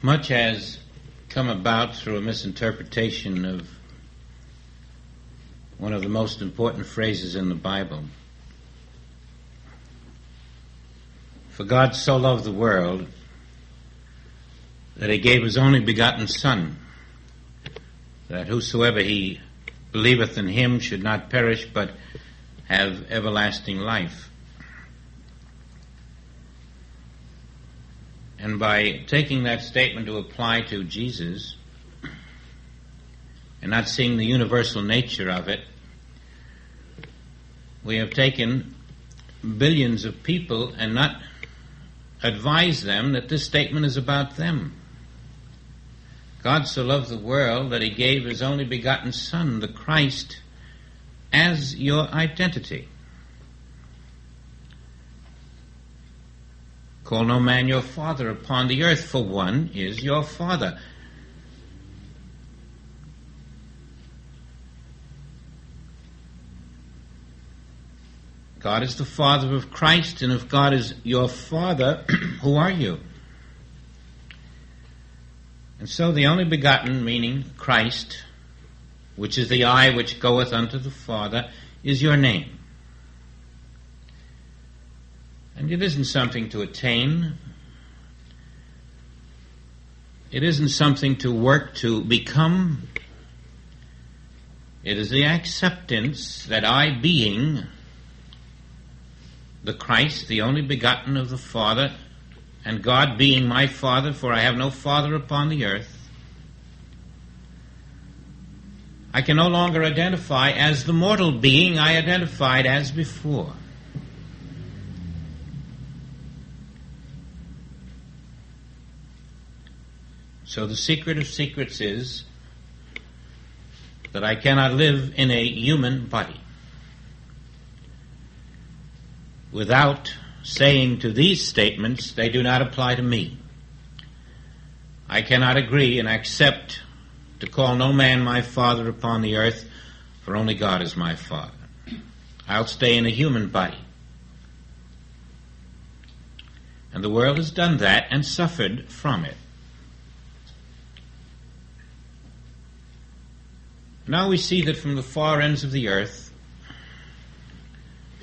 Much has come about through a misinterpretation of one of the most important phrases in the Bible. For God so loved the world that he gave his only begotten Son, that whosoever he believeth in him should not perish but have everlasting life. And by taking that statement to apply to Jesus and not seeing the universal nature of it, we have taken billions of people and not advised them that this statement is about them. God so loved the world that he gave his only begotten Son, the Christ, as your identity. Call no man your father upon the earth, for one is your Father. God is the Father of Christ, and if God is your Father, who are you? And so the only begotten, meaning Christ, which is the eye which goeth unto the Father, is your name. And it isn't something to attain. It isn't something to work to become. It is the acceptance that I, being the Christ, the only begotten of the Father, and God being my Father, for I have no Father upon the earth, I can no longer identify as the mortal being I identified as before. So the secret of secrets is that I cannot live in a human body without saying to these statements, they do not apply to me. I cannot agree and accept to call no man my father upon the earth, for only God is my Father. I'll stay in a human body. And the world has done that and suffered from it. Now we see that from the far ends of the earth,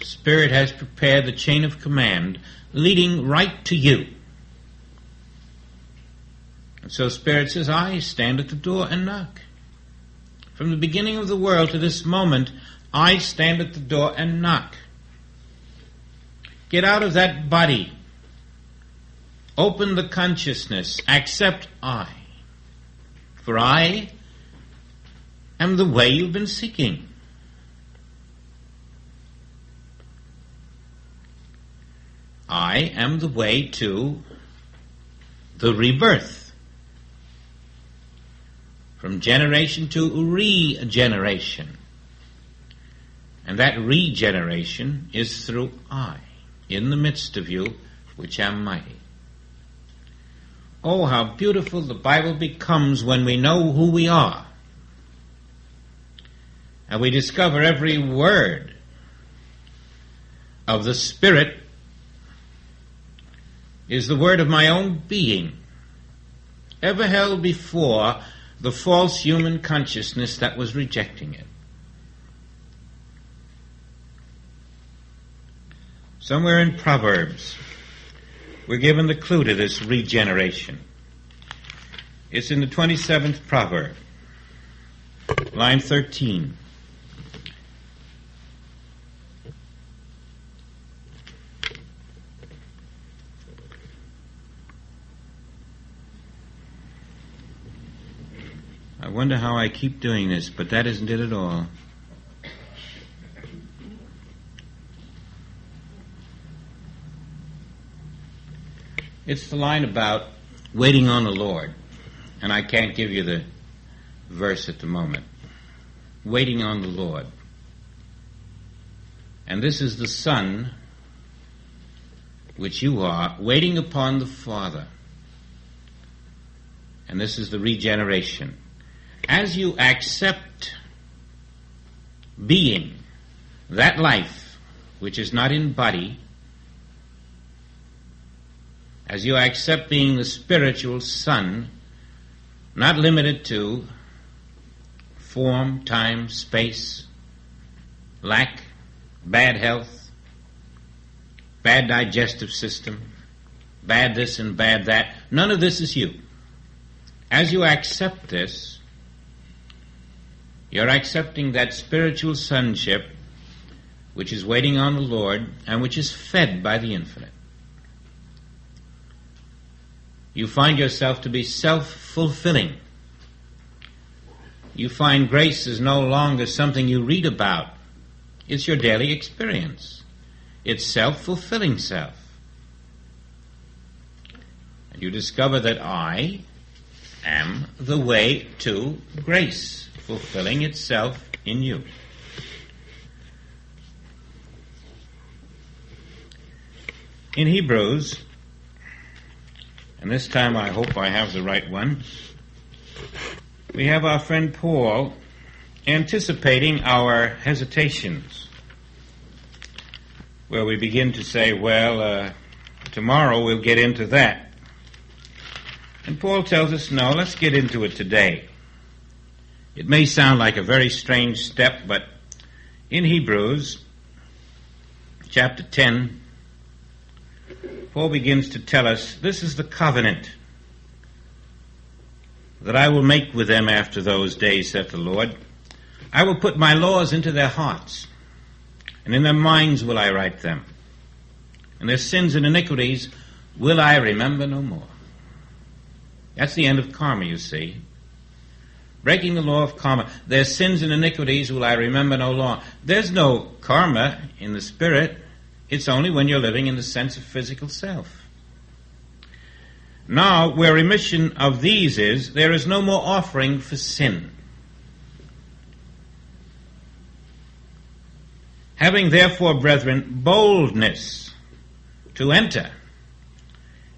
Spirit has prepared the chain of command leading right to you. And so Spirit says, I stand at the door and knock. From the beginning of the world to this moment, I stand at the door and knock. Get out of that body. Open the consciousness. Accept I. For I am the way you've been seeking. I am the way to the rebirth. From generation to regeneration. And that regeneration is through I, in the midst of you, which am mighty. Oh, how beautiful the Bible becomes when we know who we are. And we discover every word of the Spirit is the word of my own being, ever held before the false human consciousness that was rejecting it. Somewhere in Proverbs, we're given the clue to this regeneration. It's in the 27th proverb, line 13. I wonder how I keep doing this, but that isn't it at all. It's the line about waiting on the Lord, and I can't give you the verse at the moment. Waiting on the Lord. And this is the Son, which you are, waiting upon the Father. And this is the regeneration. As you accept being, that life, which is not in body, as you accept being the spiritual son, not limited to form, time, space, lack, bad health, bad digestive system, bad this and bad that. None of this is you. As you accept this, you're accepting that spiritual sonship which is waiting on the Lord and which is fed by the infinite. You find yourself to be self-fulfilling. You find grace is no longer something you read about. It's your daily experience. It's self-fulfilling self. And you discover that I am the way to grace, fulfilling itself in you. In Hebrews, and this time I hope I have the right one, we have our friend Paul anticipating our hesitations, where we begin to say, well, tomorrow we'll get into that. And Paul tells us, no, let's get into it today. It may sound like a very strange step, but in Hebrews chapter 10, Paul begins to tell us, this is the covenant that I will make with them after those days, saith the Lord. I will put my laws into their hearts, and in their minds will I write them. And their sins and iniquities will I remember no more. That's the end of karma, you see. Breaking the law of karma. Their sins and iniquities will I remember no more. There's no karma in the spirit. It's only when you're living in the sense of physical self. Now, where remission of these is, there is no more offering for sin. Having therefore, brethren, boldness to enter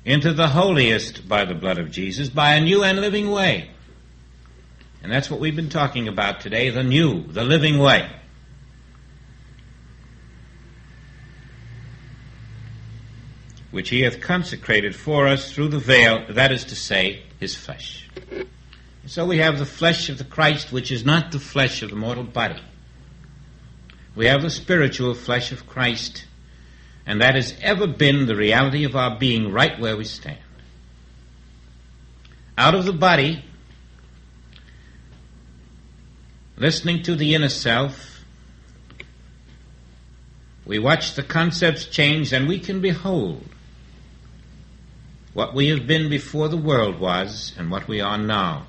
into the holiest by the blood of Jesus, by a new and living way. And that's what we've been talking about today, the new, the living way. Which he hath consecrated for us through the veil, that is to say, his flesh. So we have the flesh of the Christ, which is not the flesh of the mortal body. We have the spiritual flesh of Christ, and that has ever been the reality of our being right where we stand. Out of the body, listening to the inner self, we watch the concepts change, and we can behold what we have been before the world was and what we are now.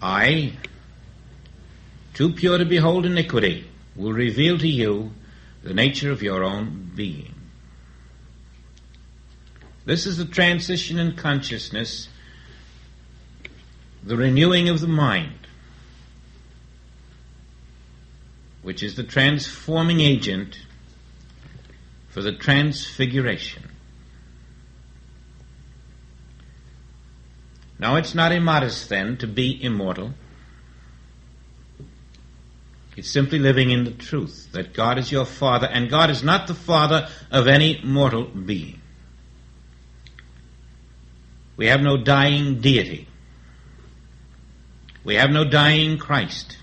I, too pure to behold iniquity, will reveal to you the nature of your own being. This is the transition in consciousness, the renewing of the mind, which is the transforming agent for the transfiguration. Now, it's not immodest, then, to be immortal. It's simply living in the truth that God is your Father, and God is not the Father of any mortal being. We have no dying deity. We have no dying Christ.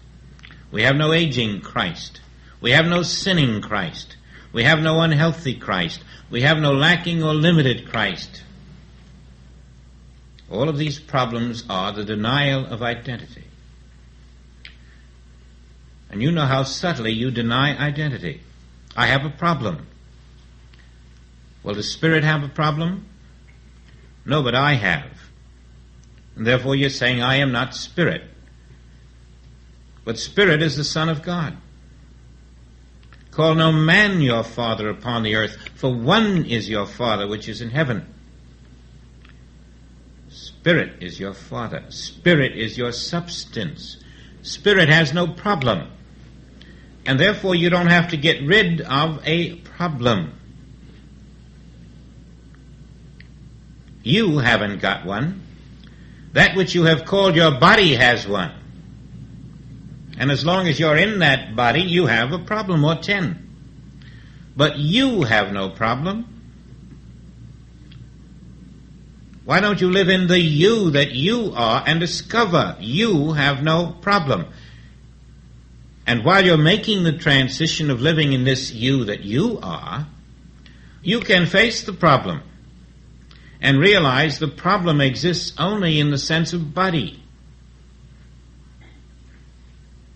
We have no aging Christ. We have no sinning Christ. We have no unhealthy Christ. We have no lacking or limited Christ. All of these problems are the denial of identity. And you know how subtly you deny identity. I have a problem. Well, does Spirit have a problem? No, but I have. And therefore you're saying I am not Spirit. But Spirit is the Son of God. Call no man your father upon the earth, for one is your Father which is in heaven. Spirit is your Father. Spirit is your substance. Spirit has no problem. And therefore you don't have to get rid of a problem. You haven't got one. That which you have called your body has one. And as long as you're in that body, you have a problem or 10. But you have no problem. Why don't you live in the you that you are and discover you have no problem? And while you're making the transition of living in this you that you are, you can face the problem and realize the problem exists only in the sense of body,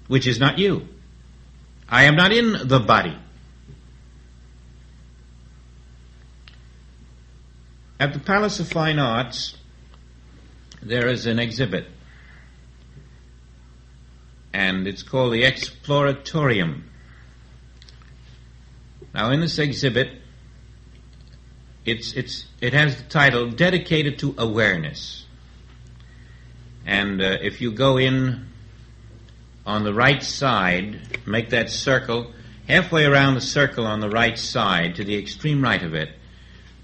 which is not you. I am not in the body. At the Palace of Fine Arts, there is an exhibit, and it's called the Exploratorium. Now, in this exhibit, it has the title Dedicated to Awareness. And if you go in on the right side, make that circle, halfway around the circle on the right side, to the extreme right of it,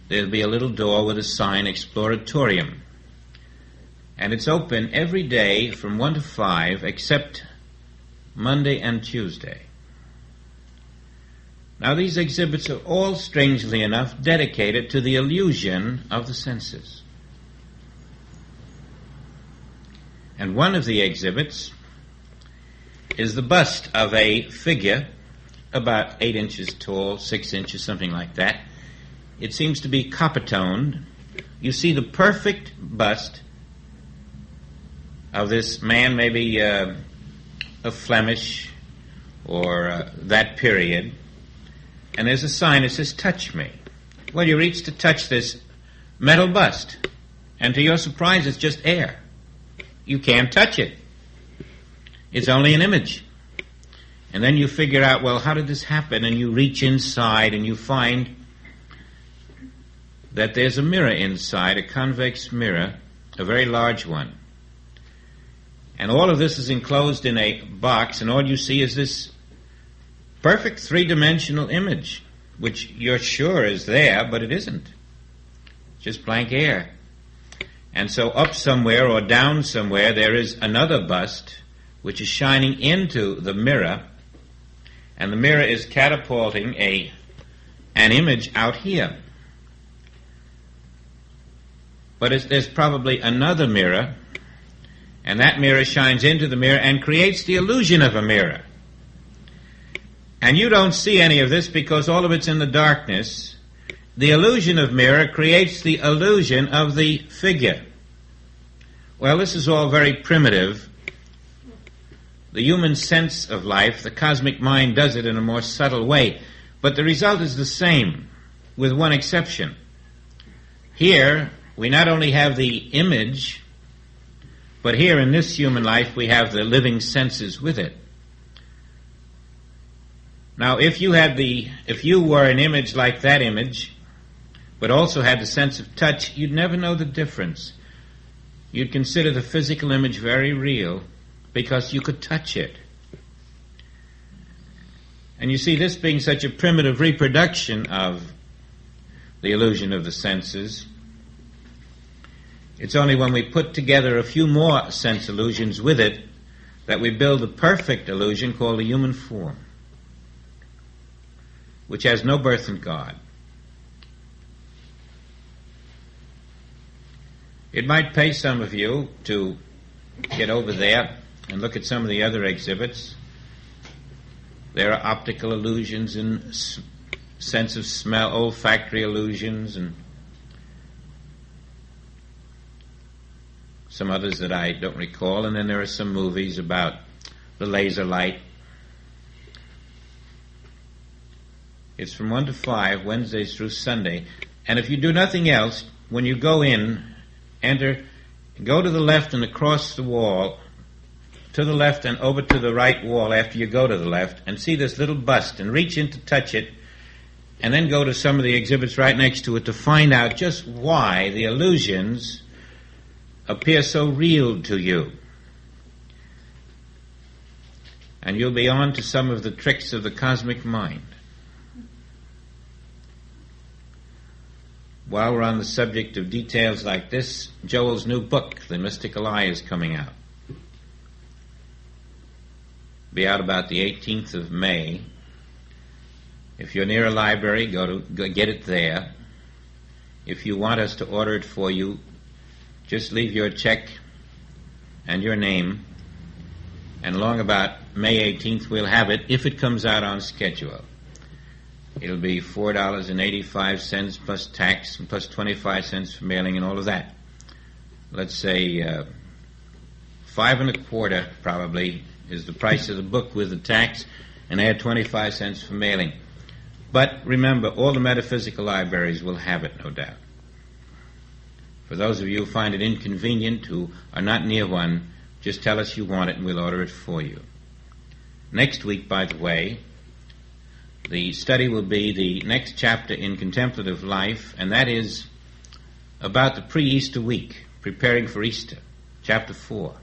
there'll be a little door with a sign, Exploratorium. And it's open every day from 1 to 5, except Monday and Tuesday. Now, these exhibits are all, strangely enough, dedicated to the illusion of the senses. And one of the exhibits is the bust of a figure about 8 inches tall, 6 inches, something like that. It seems to be copper-toned. You see the perfect bust of this man, maybe a Flemish or that period. And there's a sign that says, touch me. Well, you reach to touch this metal bust, and to your surprise, it's just air. You can't touch it. It's only an image. And then you figure out, well, how did this happen? And you reach inside and you find that there's a mirror inside, a convex mirror, a very large one. And all of this is enclosed in a box, and all you see is this perfect three-dimensional image, which you're sure is there, but it isn't. It's just blank air. And so up somewhere or down somewhere there is another bust which is shining into the mirror, and the mirror is catapulting an image out here. But there's probably another mirror, and that mirror shines into the mirror and creates the illusion of a mirror. And you don't see any of this because all of it's in the darkness. The illusion of mirror creates the illusion of the figure. Well, this is all very primitive. The human sense of life, the cosmic mind, does it in a more subtle way. But the result is the same, with one exception. Here, we not only have the image, but here in this human life we have the living senses with it. Now, if you were an image like that image, but also had the sense of touch, you'd never know the difference. You'd consider the physical image very real because you could touch it. And you see, this being such a primitive reproduction of the illusion of the senses, it's only when we put together a few more sense illusions with it that we build the perfect illusion called the human form, which has no birth in God. It might pay some of you to get over there and look at some of the other exhibits. There are optical illusions and sense of smell, olfactory illusions, and some others that I don't recall. And then there are some movies about the laser light. It's from 1 to 5, Wednesdays through Sunday. And if you do nothing else, when you go in, go to the left and across the wall, to the left and over to the right wall after you go to the left, and see this little bust, and reach in to touch it, and then go to some of the exhibits right next to it to find out just why the illusions appear so real to you. And you'll be on to some of the tricks of the cosmic mind. While we're on the subject of details like this, Joel's new book, The Mystical Eye, is coming out. Be out about the 18th of May. If you're near a library, go get it there. If you want us to order it for you, just leave your check and your name, and along about May 18th we'll have it, if it comes out on schedule. It'll be $4.85 plus tax and plus 25 cents for mailing and all of that. Let's say $5 1/4 probably is the price of the book with the tax, and add 25 cents for mailing. But remember, all the metaphysical libraries will have it, no doubt. For those of you who find it inconvenient, who are not near one, just tell us you want it and we'll order it for you. Next week, by the way, the study will be the next chapter in Contemplative Life, and that is about the pre-Easter week, preparing for Easter, chapter 4.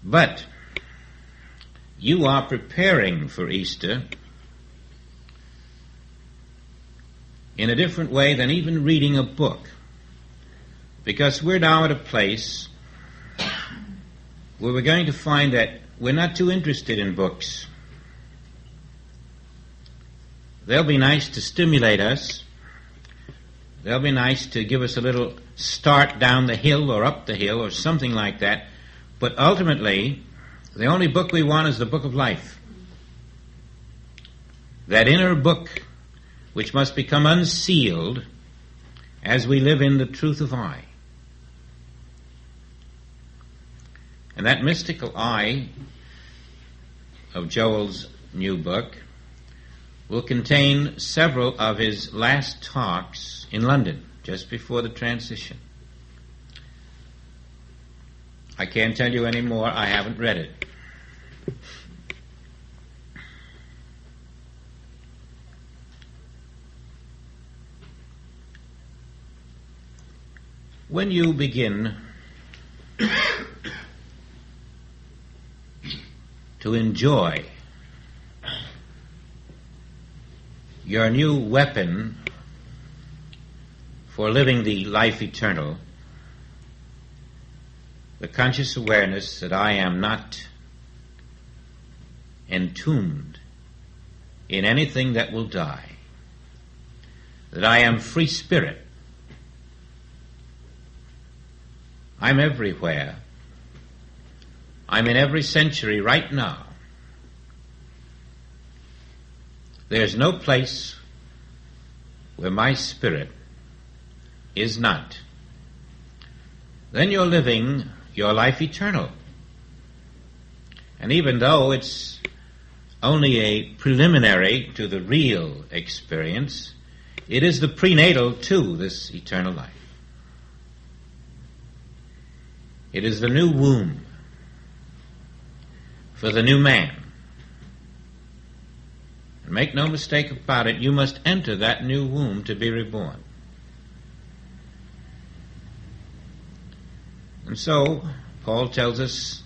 But you are preparing for Easter in a different way than even reading a book, because we're now at a place where we're going to find that we're not too interested in books. They'll be nice to stimulate us. They'll be nice to give us a little start down the hill or up the hill or something like that. But ultimately, the only book we want is the book of life. That inner book which must become unsealed as we live in the truth of I. And that mystical I of Joel's new book will contain several of his last talks in London, just before the transition. I can't tell you any more. I haven't read it. When you begin to enjoy your new weapon for living the life eternal, the conscious awareness that I am not entombed in anything that will die, that I am free spirit, I'm everywhere, I'm in every century right now. There's no place where my spirit is not. Then you're living your life eternal. And even though it's only a preliminary to the real experience, it is the prenatal to this eternal life. It is the new womb for the new man. And make no mistake about it, you must enter that new womb to be reborn. And so, Paul tells us,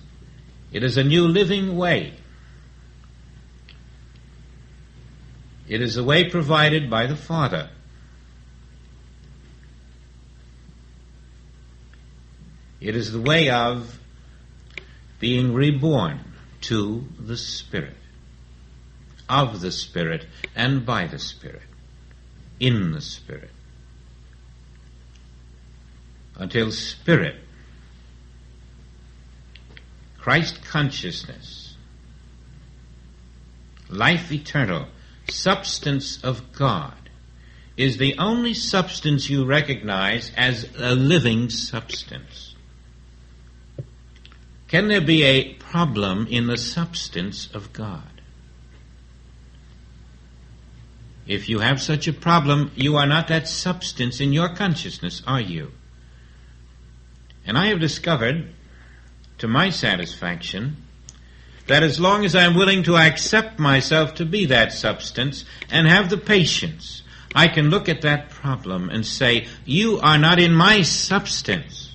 it is a new living way. It is the way provided by the Father. It is the way of being reborn to the Spirit, of the Spirit, and by the Spirit, in the Spirit. Until Spirit, Christ consciousness, life eternal, substance of God, is the only substance you recognize as a living substance. Can there be a problem in the substance of God? If you have such a problem, you are not that substance in your consciousness, are you? And I have discovered, to my satisfaction, that as long as I'm willing to accept myself to be that substance and have the patience, I can look at that problem and say, you are not in my substance.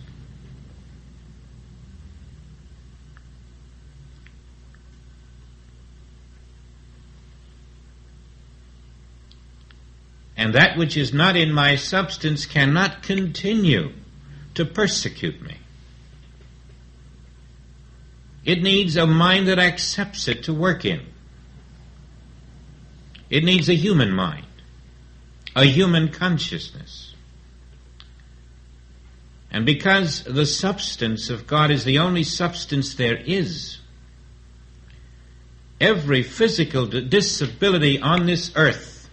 And that which is not in my substance cannot continue to persecute me. It needs a mind that accepts it to work in. It needs a human mind, a human consciousness. And because the substance of God is the only substance there is, every physical disability on this earth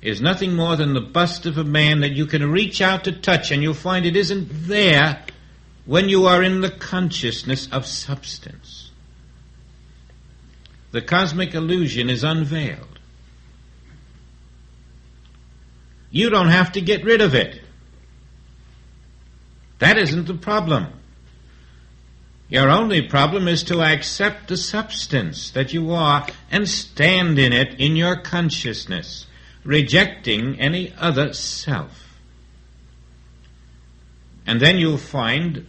is nothing more than the bust of a man that you can reach out to touch, and you'll find it isn't there when you are in the consciousness of substance. The cosmic illusion is unveiled. You don't have to get rid of it. That isn't the problem. Your only problem is to accept the substance that you are and stand in it in your consciousness, rejecting any other self. And then you'll find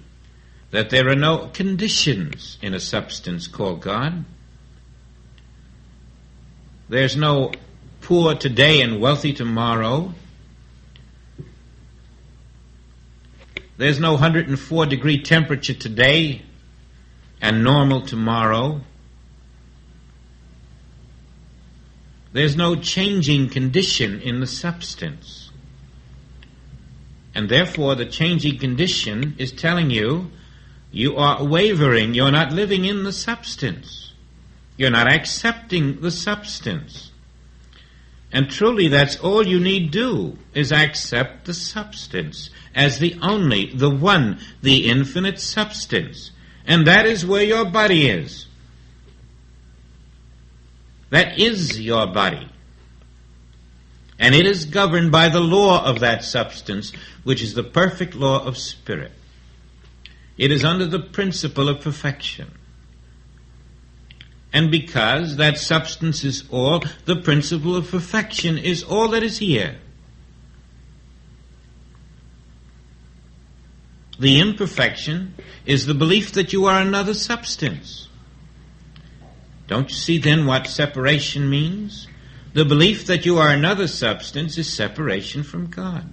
that there are no conditions in a substance called God. There's no poor today and wealthy tomorrow. There's no 104-degree temperature today and normal tomorrow. There's no changing condition in the substance. And therefore the changing condition is telling you you are wavering. You're not living in the substance. You're not accepting the substance. And truly that's all you need do, is accept the substance as the only, the one, the infinite substance. And that is where your body is. That is your body. And it is governed by the law of that substance, which is the perfect law of spirit. It is under the principle of perfection. And because that substance is all, the principle of perfection is all that is here. The imperfection is the belief that you are another substance. Don't you see then what separation means? The belief that you are another substance is separation from God.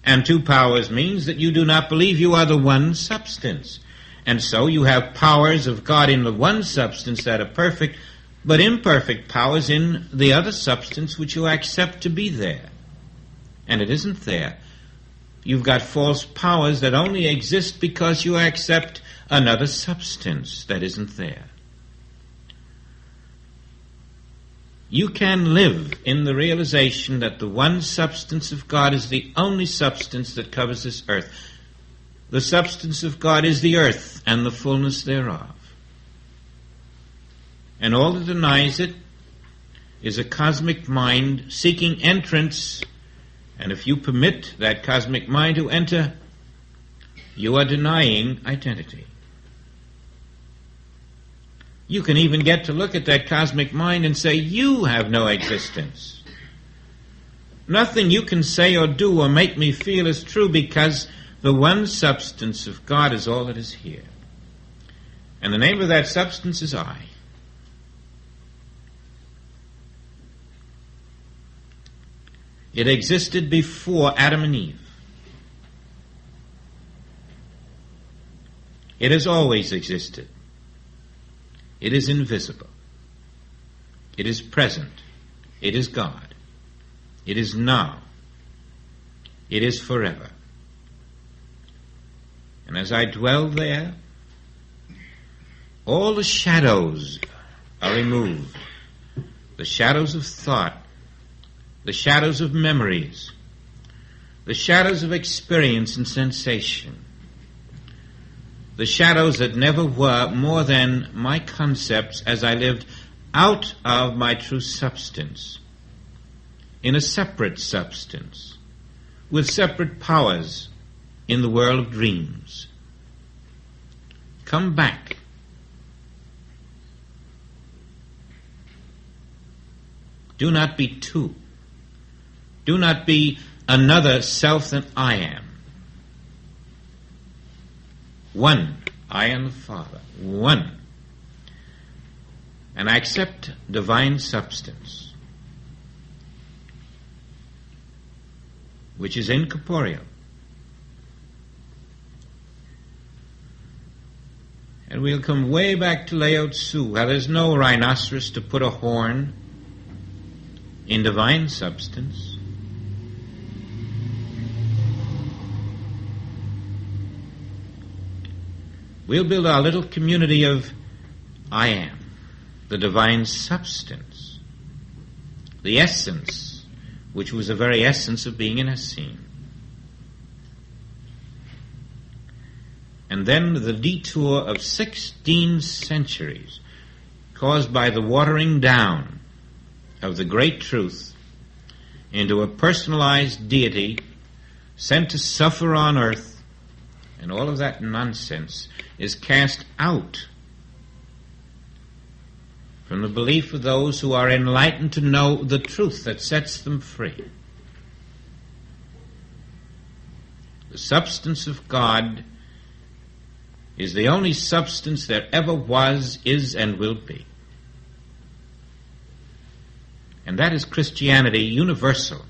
And two powers means that you do not believe you are the one substance. And so you have powers of God in the one substance that are perfect, but imperfect powers in the other substance which you accept to be there. And it isn't there. You've got false powers that only exist because you accept another substance that isn't there. You can live in the realization that the one substance of God is the only substance that covers this earth. The substance of God is the earth and the fullness thereof. And all that denies it is a cosmic mind seeking entrance. And if you permit that cosmic mind to enter, you are denying identity. You can even get to look at that cosmic mind and say, you have no existence. Nothing you can say or do or make me feel is true, because the one substance of God is all that is here. And the name of that substance is I. It existed before Adam and Eve. It has always existed. It is invisible. It is present. It is God. It is now. It is forever. And as I dwell there, all the shadows are removed. The shadows of thought, the shadows of memories, the shadows of experience and sensation, the shadows that never were more than my concepts as I lived out of my true substance, in a separate substance, with separate powers in the world of dreams. Come back. Do not be two. Do not be another self than I am. One, I am the Father. One. And I accept divine substance, which is incorporeal. And we'll come way back to Lao Tzu, how there's no rhinoceros to put a horn in divine substance. We'll build our little community of I am, the divine substance, the essence, which was the very essence of being an Essene. And then the detour of 16 centuries caused by the watering down of the great truth into a personalized deity sent to suffer on earth, and all of that nonsense is cast out from the belief of those who are enlightened to know the truth that sets them free. The substance of God is the only substance there ever was, is, and will be. And that is Christianity universal.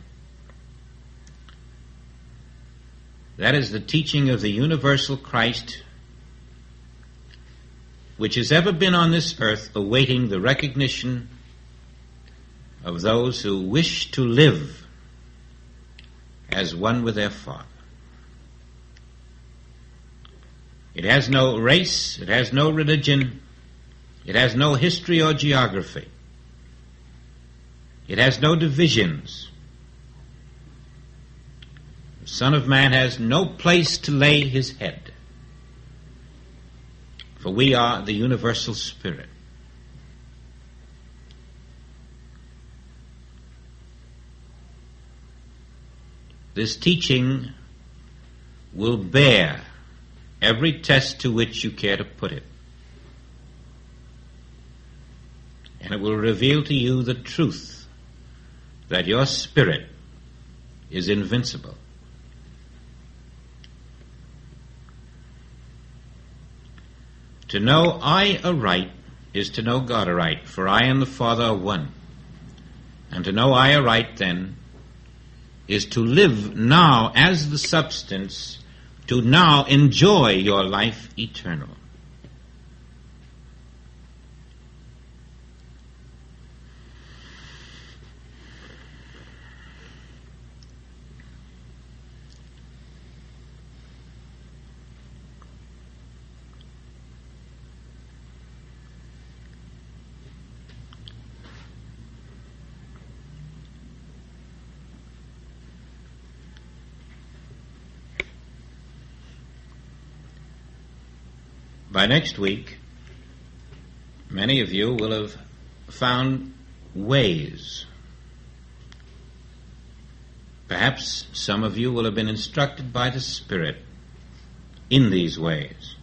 That is the teaching of the universal Christ, which has ever been on this earth, awaiting the recognition of those who wish to live as one with their Father. It has no race, it has no religion, it has no history or geography. It has no divisions. The Son of Man has no place to lay his head, for we are the universal Spirit. This teaching will bear every test to which you care to put it. And it will reveal to you the truth that your spirit is invincible. To know I aright is to know God aright, for I and the Father are one. And to know I aright, then, is to live now as the substance, to now enjoy your life eternal. By next week, many of you will have found ways. Perhaps some of you will have been instructed by the Spirit in these ways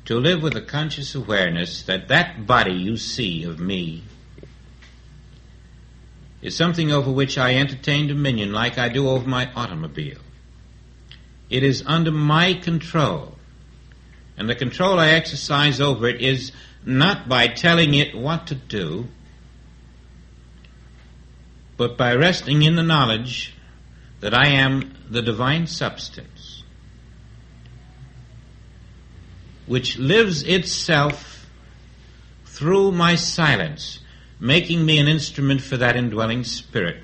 to live with a conscious awareness that that body you see of me is something over which I entertain dominion like I do over my automobile. It is under my control. And the control I exercise over it is not by telling it what to do, but by resting in the knowledge that I am the divine substance, which lives itself through my silence, making me an instrument for that indwelling Spirit.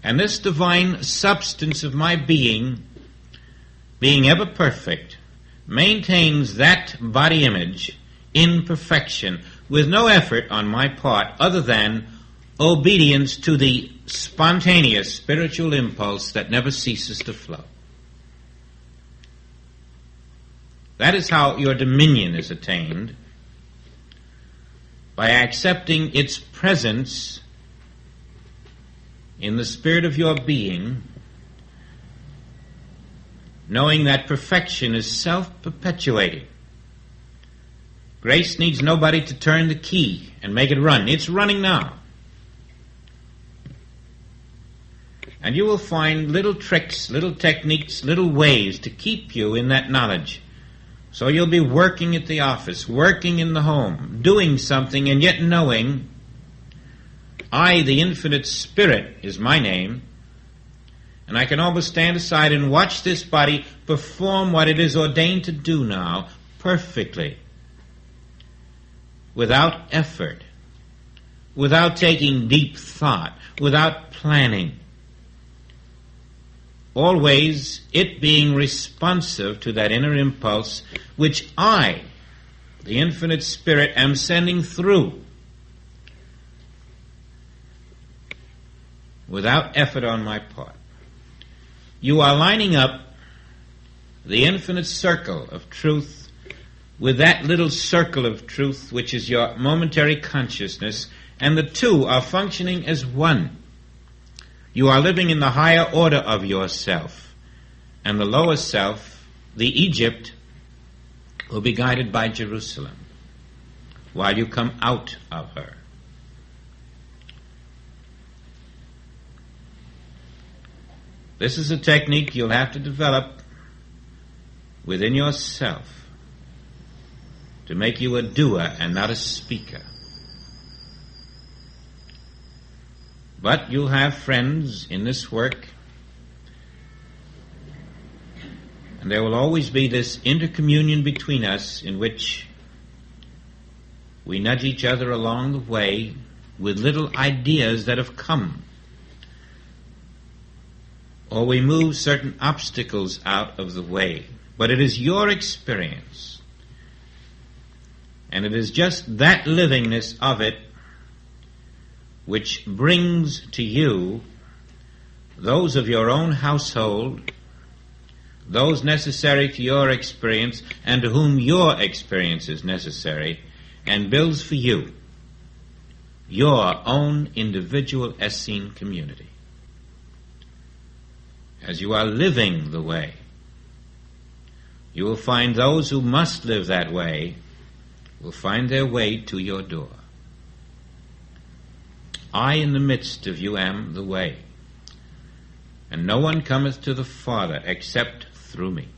And this divine substance of my being ever perfect, maintains that body image in perfection with no effort on my part other than obedience to the spontaneous spiritual impulse that never ceases to flow. That is how your dominion is attained, by accepting its presence in the spirit of your being, knowing that perfection is self-perpetuating. Grace needs nobody to turn the key and make it run. It's running now. And you will find little tricks, little techniques, little ways to keep you in that knowledge. So you'll be working at the office, working in the home, doing something, and yet knowing, I, the infinite Spirit, is my name, and I can almost stand aside and watch this body perform what it is ordained to do now perfectly, without effort, without taking deep thought, without planning. always it being responsive to that inner impulse which I, the infinite spirit, am sending through without effort on my part. You are lining up the infinite circle of truth with that little circle of truth which is your momentary consciousness, and the two are functioning as one. You are living in the higher order of yourself, and the lower self, the Egypt, will be guided by Jerusalem while you come out of her. This is a technique you'll have to develop within yourself to make you a doer and not a speaker. But you'll have friends in this work, and there will always be this intercommunion between us in which we nudge each other along the way with little ideas that have come, or we move certain obstacles out of the way. But it is your experience, and it is just that livingness of it which brings to you those of your own household, those necessary to your experience and to whom your experience is necessary, and builds for you your own individual Essene community. As you are living the way, you will find those who must live that way will find their way to your door. I in the midst of you am the way, and no one cometh to the Father except through me.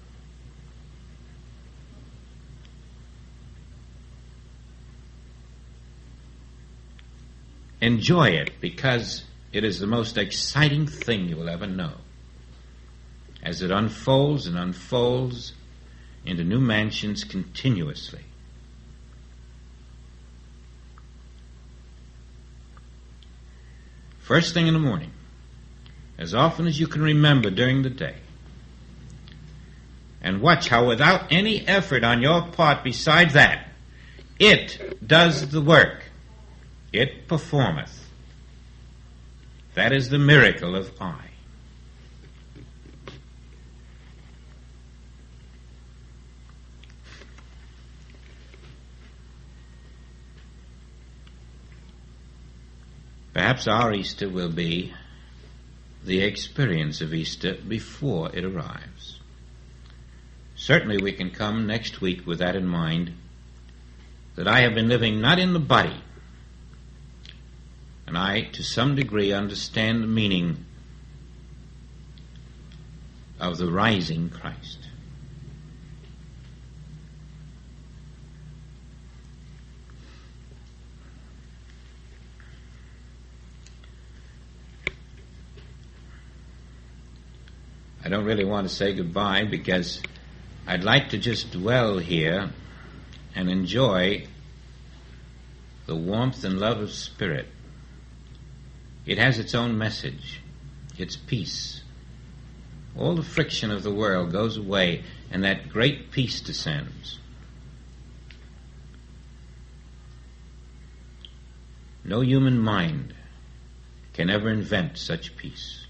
Enjoy it, because it is the most exciting thing you will ever know, as it unfolds and unfolds into new mansions continuously. First thing in the morning, as often as you can remember during the day, and watch how without any effort on your part beside that, it does the work. It performeth. That is the miracle of I. Perhaps our Easter will be the experience of Easter before it arrives. Certainly we can come next week with that in mind, that I have been living not in the body, and I, to some degree, understand the meaning of the rising Christ. I don't really want to say goodbye, because I'd like to just dwell here and enjoy the warmth and love of spirit. It has its own message, its peace. All the friction of the world goes away, and that great peace descends. No human mind can ever invent such peace.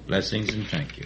Blessings and thank you.